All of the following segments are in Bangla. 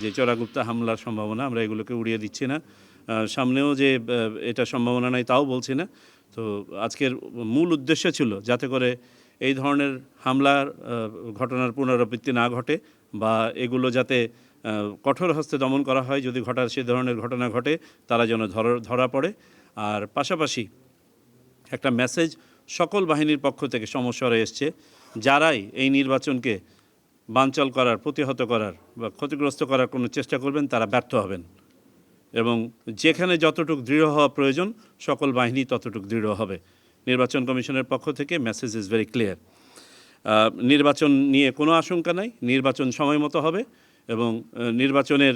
যে চোরাগুপ্তা হামলার সম্ভাবনা, আমরা এগুলোকে উড়িয়ে দিচ্ছি না। সামনেও যে এটা সম্ভাবনা নাই তাও বলছি না। তো আজকের মূল উদ্দেশ্য ছিল যাতে করে এই ধরনের হামলার ঘটনার পুনরাবৃত্তি না ঘটে বা এগুলো যাতে কঠোর হস্তে দমন করা হয়। যদি সে ধরনের ঘটনা ঘটে তারা যেন ধরা পড়ে। আর পাশাপাশি একটা মেসেজ সকল বাহিনীর পক্ষ থেকে সমস্বরে এসছে, যারাই এই নির্বাচনকে বানচাল করার, প্রতিহত করার বা ক্ষতিগ্রস্ত করার কোনো চেষ্টা করবেন তারা ব্যর্থ হবেন এবং যেখানে যতটুকু দৃঢ় হওয়া প্রয়োজন সকল বাহিনী ততটুকু দৃঢ় হবে। নির্বাচন কমিশনের পক্ষ থেকে মেসেজ ইজ ভেরি ক্লিয়ার। নির্বাচন নিয়ে কোনো আশঙ্কা নাই, নির্বাচন সময় মতো হবে এবং নির্বাচনের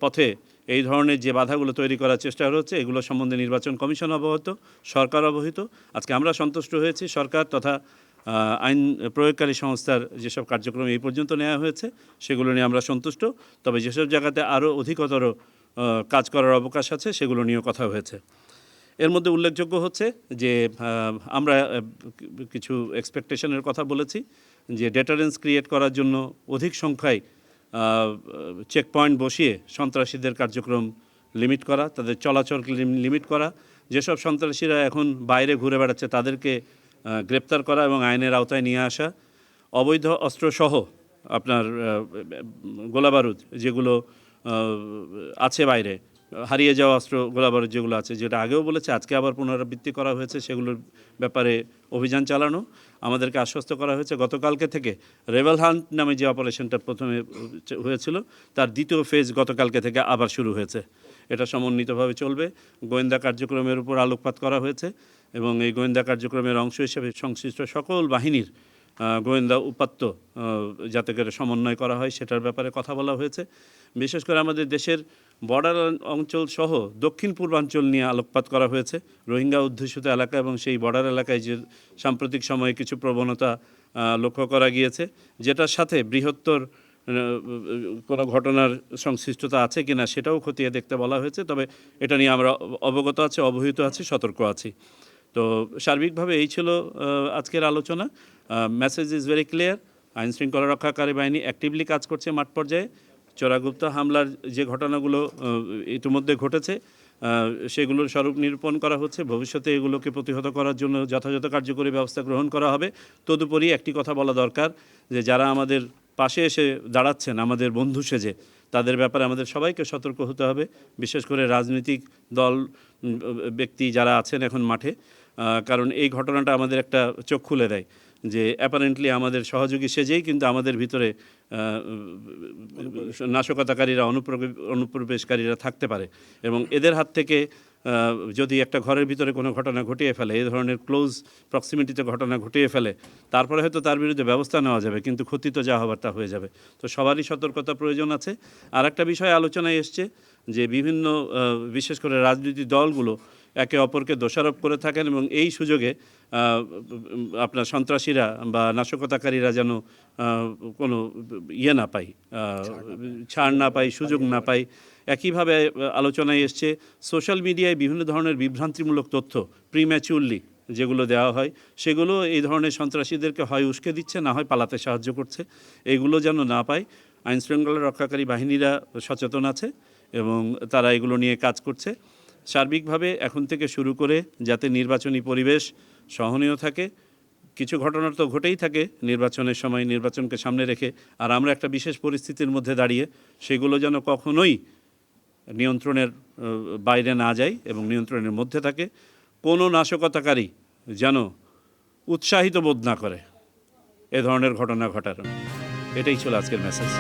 পথে এই ধরনের যে বাধাগুলো তৈরি করার চেষ্টা হচ্ছে এগুলো সম্বন্ধে নির্বাচন কমিশন অবগত, সরকার অবহিত। আজকে আমরা সন্তুষ্ট হয়েছি সরকার তথা আইন প্রয়োগকারী সংস্থার যেসব কার্যক্রম এই পর্যন্ত নেওয়া হয়েছে সেগুলো নিয়ে আমরা সন্তুষ্ট। তবে যেসব জায়গাতে আরও অধিকতর কাজ করার অবকাশ আছে সেগুলো নিয়েও কথা হয়েছে। এর মধ্যে উল্লেখযোগ্য হচ্ছে যে আমরা কিছু এক্সপেকটেশনের কথা বলেছি যে ডেটারেন্স ক্রিয়েট করার জন্য অধিক সংখ্যায় চেকপয়েন্ট বসিয়ে সন্ত্রাসীদের কার্যক্রম লিমিট করা, তাদের চলাচল লিমিট করা, যেসব সন্ত্রাসীরা এখন বাইরে ঘুরে বেড়াচ্ছে তাদেরকে গ্রেপ্তার করা এবং আইনের আওতায় নিয়ে আসা, অবৈধ অস্ত্রসহ আপনার গোলাবারুদ যেগুলো আছে বাইরে, হারিয়ে যাওয়া অস্ত্র গোলাবারুদ যেগুলো আছে, যেটা আগেও বলেছে আজকে আবার পুনরাবৃত্তি করা হয়েছে, সেগুলোর ব্যাপারে অভিযান চালানো। আমাদেরকে আশ্বস্ত করা হয়েছে গতকালকে থেকে রেবেল হান্ট নামে যে অপারেশনটা প্রথমে হয়েছিল তার দ্বিতীয় ফেজ গতকালকে থেকে আবার শুরু হয়েছে। এটা সমন্বিতভাবে চলবে। গোয়েন্দা কার্যক্রমের উপর আলোকপাত করা হয়েছে এবং এই গোয়েন্দা কার্যক্রমের অংশ হিসেবে সংশ্লিষ্ট সকল বাহিনীর গোয়েন্দা উপাত্ত যাতে করে সমন্বয় করা হয় সেটার ব্যাপারে কথা বলা হয়েছে। বিশেষ করে আমাদের দেশের বর্ডার অঞ্চল সহ দক্ষিণ পূর্বাঞ্চল নিয়ে আলোকপাত করা হয়েছে। রোহিঙ্গা অধ্যুষিত এলাকা এবং সেই বর্ডার এলাকায় যে সাম্প্রতিক সময়ে কিছু প্রবণতা লক্ষ্য করা গিয়েছে, যেটার সাথে বৃহত্তর কোনো ঘটনার সংশ্লিষ্টতা আছে কিনা সেটাও খতিয়ে দেখতে বলা হয়েছে। তবে এটা নিয়ে আমরা অবগত আছি, অবহিত আছি, সতর্ক আছি। তো সার্বিকভাবে এই ছিল আজকের আলোচনা। Message is very clear. আইন শৃঙ্খলা রক্ষাকারী বাহিনী অ্যাক্টিভলি কাজ করছে মাঠ পর্যায়ে। চোরাগুপ্তা হামলার যে ঘটনাগুলো ইতিমধ্যে ঘটেছে সেগুলোর স্বরূপ নিরূপণ করা হচ্ছে। ভবিষ্যতে এগুলোকে প্রতিহত করার জন্য যথাযথ কার্যকরী ব্যবস্থা গ্রহণ করা হবে। তদুপরি একটি কথা বলা দরকার যে যারা আমাদের পাশে এসে দাঁড়াচ্ছেন আমাদের বন্ধু সেজে, তাদের ব্যাপারে আমাদের সবাইকে সতর্ক হতে হবে। বিশেষ করে রাজনৈতিক দল ব্যক্তি যারা আছেন এখন মাঠে, কারণ এই ঘটনাটা আমাদের একটা চোখ খুলে দেয় যে অ্যাপারেন্টলি আমাদের সহযোগী সেজেই কিন্তু আমাদের ভিতরে নাশকতাকারীরা, অনুপ্রবেশকারীরা থাকতে পারে এবং এদের হাত থেকে যদি একটা ঘরের ভিতরে কোনো ঘটনা ঘটিয়ে ফেলে, এই ধরনের ক্লোজ প্রক্সিমিটিতে ঘটনা ঘটিয়ে ফেলে, তারপরে হয়তো তার বিরুদ্ধে ব্যবস্থা নেওয়া যাবে, কিন্তু ক্ষতি তো যা হবার তা হয়ে যাবে। তো সবারই সতর্কতা প্রয়োজন আছে। আর একটা বিষয় আলোচনায় এসছে যে বিভিন্ন বিশেষ করে রাজনৈতিক দলগুলো একে অপরকে দোষারোপ করে থাকেন এবং এই সুযোগে আপনার সন্ত্রাসীরা বা নাশকতাকারীরা যেন কোনো না পায়, ছাড় না পায়, সুযোগ না পায়। একইভাবে আলোচনায় এসছে সোশ্যাল মিডিয়ায় বিভিন্ন ধরনের বিভ্রান্তিমূলক তথ্য প্রিম্যাচিউরলি যেগুলো দেওয়া হয়, সেগুলো এই ধরনের সন্ত্রাসীদেরকে হয় উস্কে দিচ্ছে, না হয় পালাতে সাহায্য করছে। এগুলো যেন না পায়। আইনশৃঙ্খলা রক্ষাকারী বাহিনীরা সচেতন আছে এবং তারা এগুলো নিয়ে কাজ করছে। সার্বিকভাবে এখন থেকে শুরু করে যাতে নির্বাচনী পরিবেশ সহনীয় থাকে। কিছু ঘটনা তো ঘটেই থাকে নির্বাচনের সময়, নির্বাচনকে সামনে রেখে, আর আমরা একটা বিশেষ পরিস্থিতির মধ্যে দাঁড়িয়ে সেগুলো যেন কখনোই নিয়ন্ত্রণের বাইরে না যায় এবং নিয়ন্ত্রণের মধ্যে থাকে। কোনো নাশকতাকারী যেন উৎসাহিত বোধ না করে এ ধরনের ঘটনা ঘটার। এটাই ছিল আজকের মেসেজ।